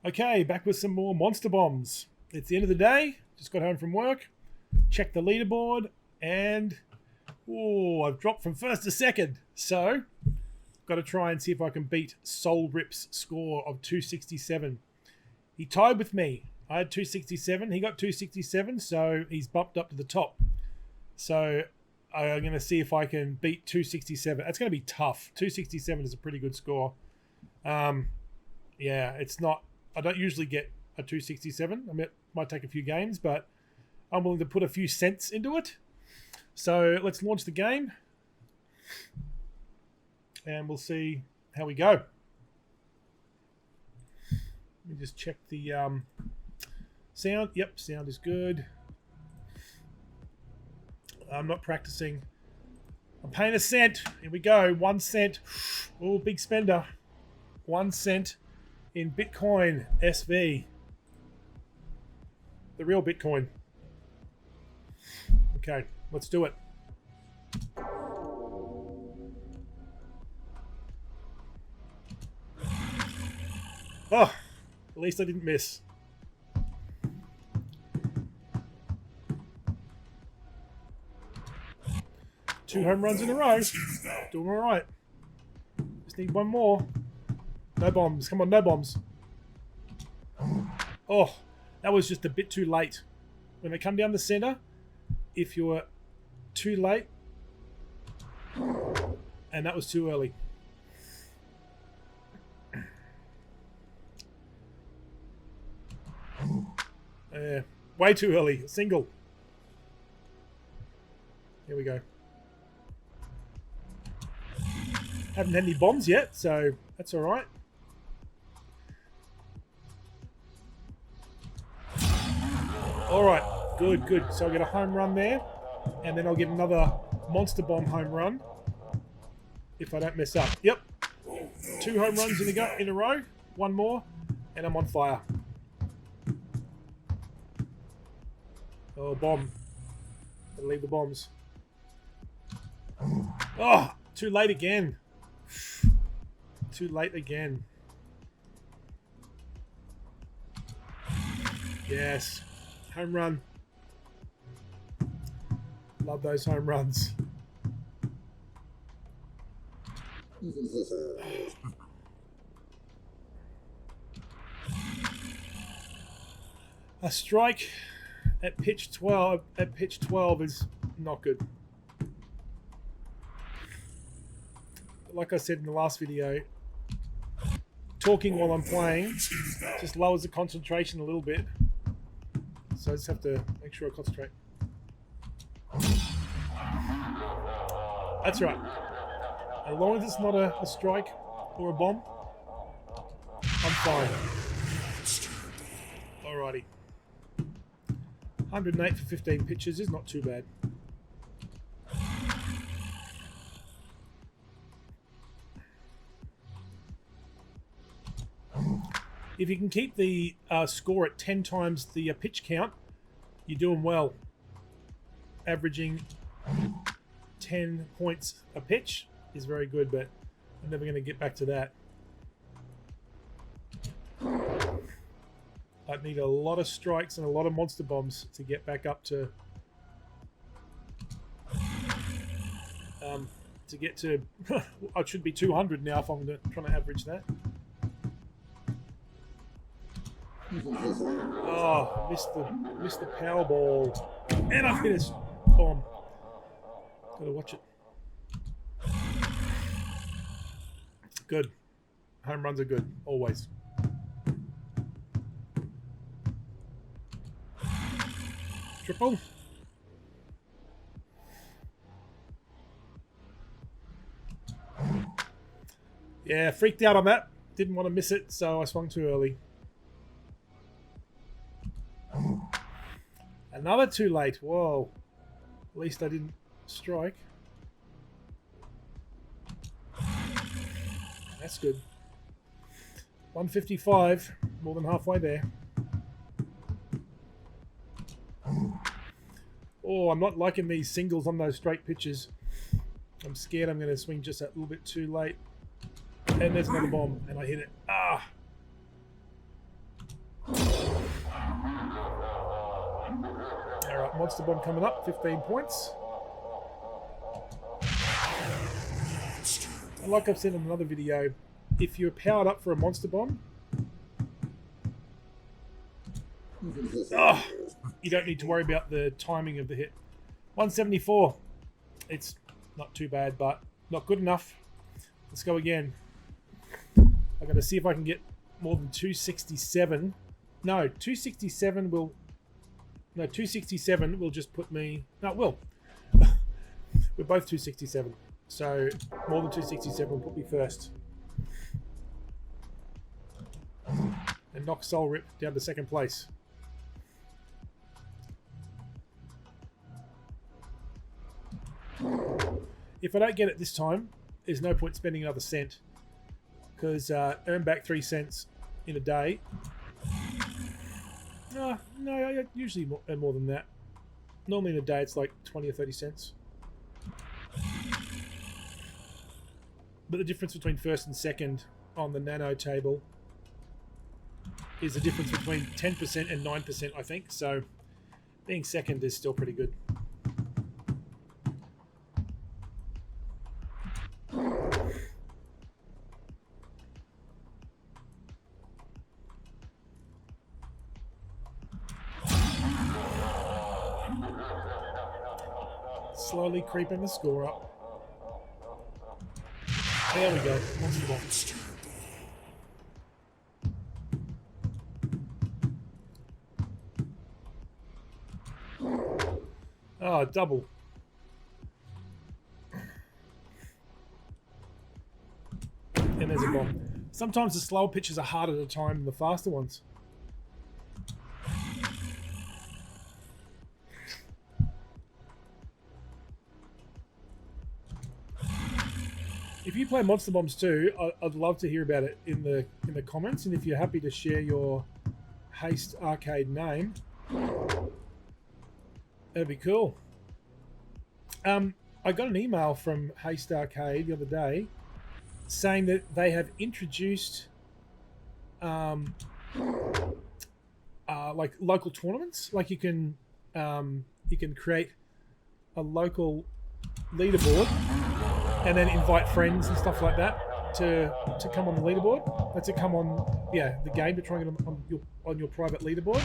Okay, back with some more Monster Bombs. It's the end of the day. Just got home from work. Checked the leaderboard. And... I've dropped from first to second. So, got to try and see if I can beat Soul Rip's score of 267. He tied with me. I had 267. He got 267. So, he's bumped up to the top. So, I'm going to see if I can beat 267. That's going to be tough. 267 is a pretty good score. Yeah, it's not... I don't usually get a 267. I mean, it might take a few games, but I'm willing to put a few cents into it. So let's launch the game. And we'll see how we go. Let me just check the sound. Yep, sound is good. I'm not practicing. I'm paying a cent. Here we go. 1 cent. Oh, big spender. 1 cent. In Bitcoin SV. The real Bitcoin. Okay, let's do it. Oh, at least I didn't miss. Two home runs in a row. Doing all right. Just need one more. No bombs. Come on, no bombs. Oh, that was just a bit too late. When they come down the center, if you're too late, and that was too early. Way too early. Single. Here we go. Haven't had any bombs yet, so that's all right. All right, good, good. So I'll get a home run there, and then I'll get another Monster Bomb home run if I don't mess up. Yep, 2 home runs in a row. One more, and I'm on fire. Oh, bomb. Gotta leave the bombs. Oh, too late again. Too late again. Yes. Home run. Love those home runs. A strike at pitch 12 is not good. Like I said in the last video, talking while I'm playing just lowers the concentration a little bit. So I just have to make sure I concentrate. That's right. As long as it's not a strike or a bomb, I'm fine. Alrighty. 108 for 15 pitches is not too bad. If you can keep the score at 10 times the pitch count, you're doing well. Averaging 10 points a pitch is very good, but I'm never going to get back to that. I'd need a lot of strikes and a lot of monster bombs to get back up to get to I should be 200 now if I'm trying to average that. Oh, missed the power ball. And I hit a bomb. Gotta watch it. Good. Home runs are good, always. Triple. Yeah, freaked out on that. Didn't want to miss it, so I swung too early. Another too late. Whoa. At least I didn't strike. That's good. 155. More than halfway there. Oh, I'm not liking these singles on those straight pitches. I'm scared I'm going to swing just a little bit too late. And there's another bomb, and I hit it. Ah! Monster Bomb coming up, 15 points. And like I've said in another video, if you're powered up for a Monster Bomb, you don't need to worry about the timing of the hit. 174. It's not too bad, but not good enough. Let's go again. I've got to see if I can get more than 267. No, 267 will... No, 267 will just put me... No, it will. We're both 267. So, more than 267 will put me first. And knock Soul Rip down to second place. If I don't get it this time, there's no point spending another cent. Because earn back 3 cents in a day. No, I usually earn more than that. Normally in a day it's like 20 or 30 cents. But the difference between first and second on the nano table is the difference between 10% and 9%, I think. So being second is still pretty good. Slowly creeping the score up. There we go. Monster Bomb. Oh, double. And there's a bomb. Sometimes the slower pitches are harder to time than the faster ones. If you play Monster Bombs too, I'd love to hear about it in the comments, and if you're happy to share your Haste Arcade name, that'd be cool. I got an email from Haste Arcade the other day saying that they have introduced like local tournaments. Like you can create a local leaderboard and then invite friends and stuff like that to come on the leaderboard. To come on, yeah, the game, to try and get on your private leaderboard.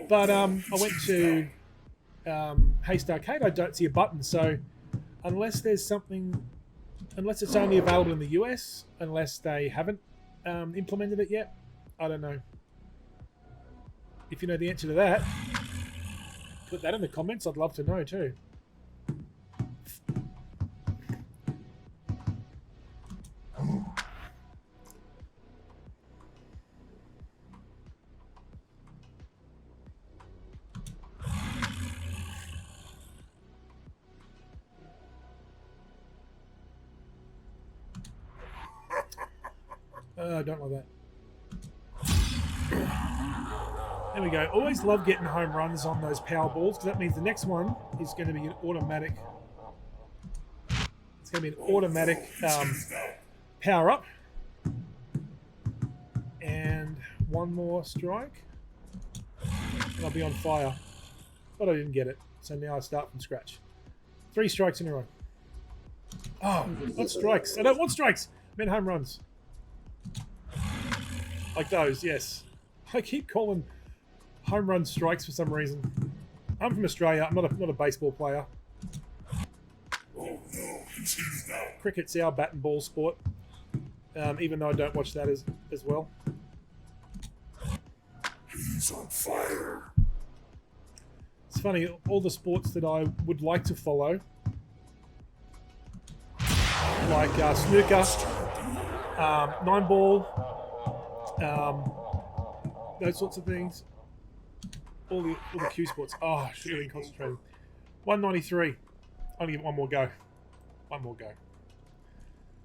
But I went to Haste Arcade. I don't see a button. So unless there's something, unless it's only available in the US, unless they haven't implemented it yet, I don't know. If you know the answer to that, put that in the comments. I'd love to know too. I don't like that. There we go. Always love getting home runs on those power balls, because that means the next one is going to be an automatic. It's going to be an automatic power up. And one more strike, and I'll be on fire. But I didn't get it, so now I start from scratch. 3 strikes in a row. Oh, not strikes. I don't want strikes. I meant home runs. Like those, yes. I keep calling home run strikes for some reason. I'm from Australia. I'm not a baseball player. Cricket's our bat and ball sport. Even though I don't watch that as well. He's on fire. It's funny, all the sports that I would like to follow, like snooker, 9-ball, those sorts of things. All the Q sports. Oh, I should have been concentrating. 193. I'm gonna give it one more go. One more go.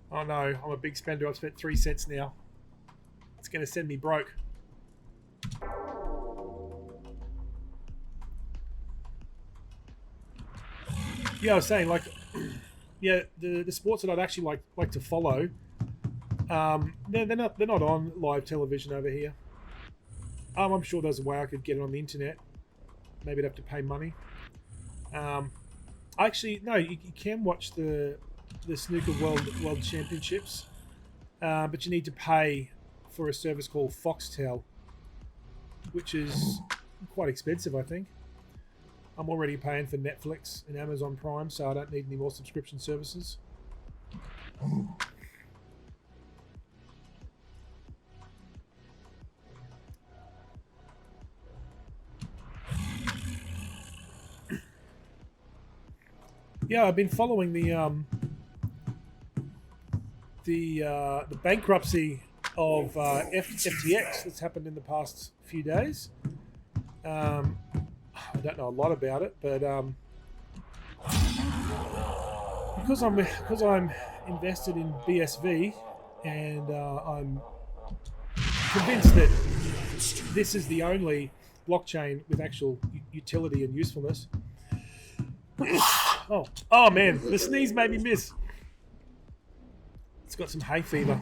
Oh no, I'm a big spender. I've spent 3 cents now. It's gonna send me broke. Yeah, I was saying, like, yeah, the sports that I'd actually like to follow, they're not on live television over here. I'm sure there's a way I could get it on the internet. maybe I'd have to pay money. Actually, no, you can watch the snooker world championships, but you need to pay for a service called Foxtel, which is quite expensive, I think. I'm already paying for Netflix and Amazon Prime, so I don't need any more subscription services. Yeah, I've been following the bankruptcy of FTX that's happened in the past few days. I don't know a lot about it, but because I'm invested in BSV, and I'm convinced that this is the only blockchain with actual utility and usefulness. Oh man, the sneeze made me miss. It's got some hay fever.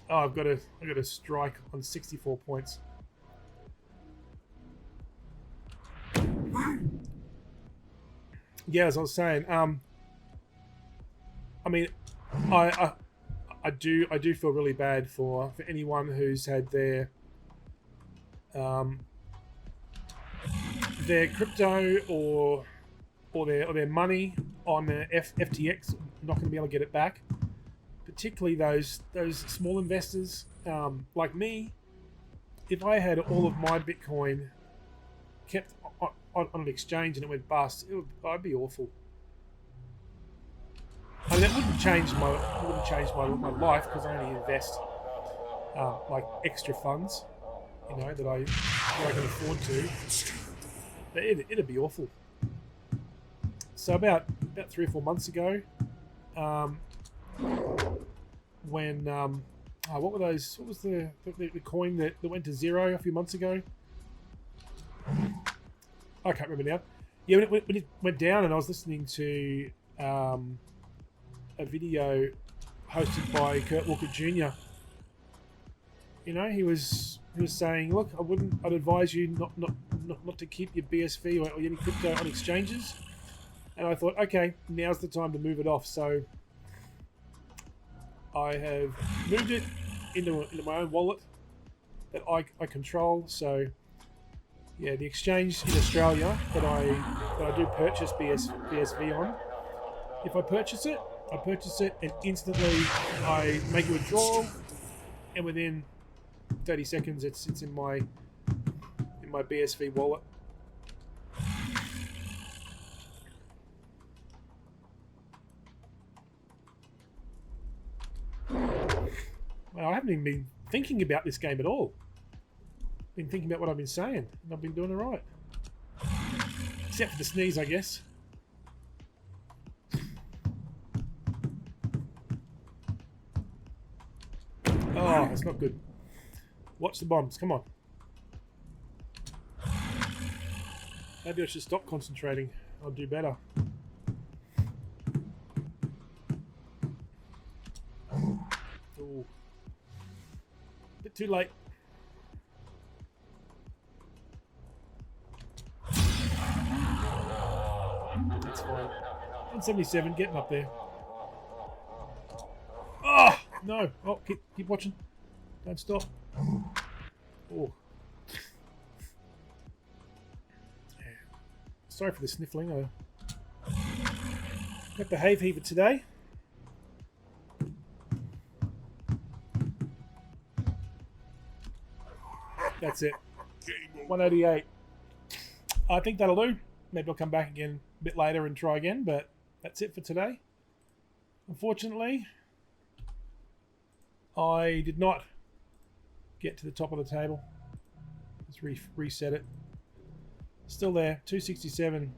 Oh, I've got a strike on 64 points. Yeah, as I was saying, I mean, I do feel really bad for anyone who's had their crypto or their money on FTX, not going to be able to get it back. Particularly those small investors like me. If I had all of my Bitcoin kept on an exchange and it went bust, I'd be awful. I mean, that wouldn't change my life, because I only invest like extra funds, that I can afford to. But it'd be awful. So about 3 or 4 months ago, when what were those? What was the coin that went to zero a few months ago? I can't remember now. Yeah, when it went down, and I was listening to a video hosted by Kurt Walker Jr. He was saying, look, I'd advise you not to keep your BSV or any crypto on exchanges. And I thought, okay, now's the time to move it off. So I have moved it into my own wallet that I control. So yeah, the exchange in Australia that I do purchase BSV on, if I purchase it, and instantly I make a withdrawal, and within 30 seconds it's in my BSV wallet. Well, I haven't even been thinking about this game at all. Been thinking about what I've been saying, and I've been doing it right. Except for the sneeze, I guess. Oh, that's not good. Watch the bombs, come on. Maybe I should stop concentrating. I'll do better. Ooh. Bit too late. That's fine. 177, getting up there. Oh no! Oh, keep watching. Don't stop. Oh. Yeah. Sorry for the sniffling. I got the hay fever today. That's it. 188. I think that'll do. Maybe I'll come back again a bit later and try again, but that's it for today. Unfortunately, I did not get to the top of the table. Let's reset it. Still there, 267.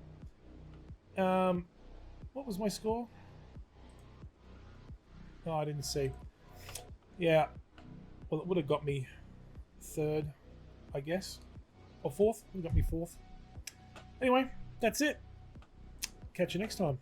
What was my score? Oh, I didn't see. Yeah, well, it would have got me third, I guess, or fourth. It got me fourth. Anyway, that's it. Catch you next time.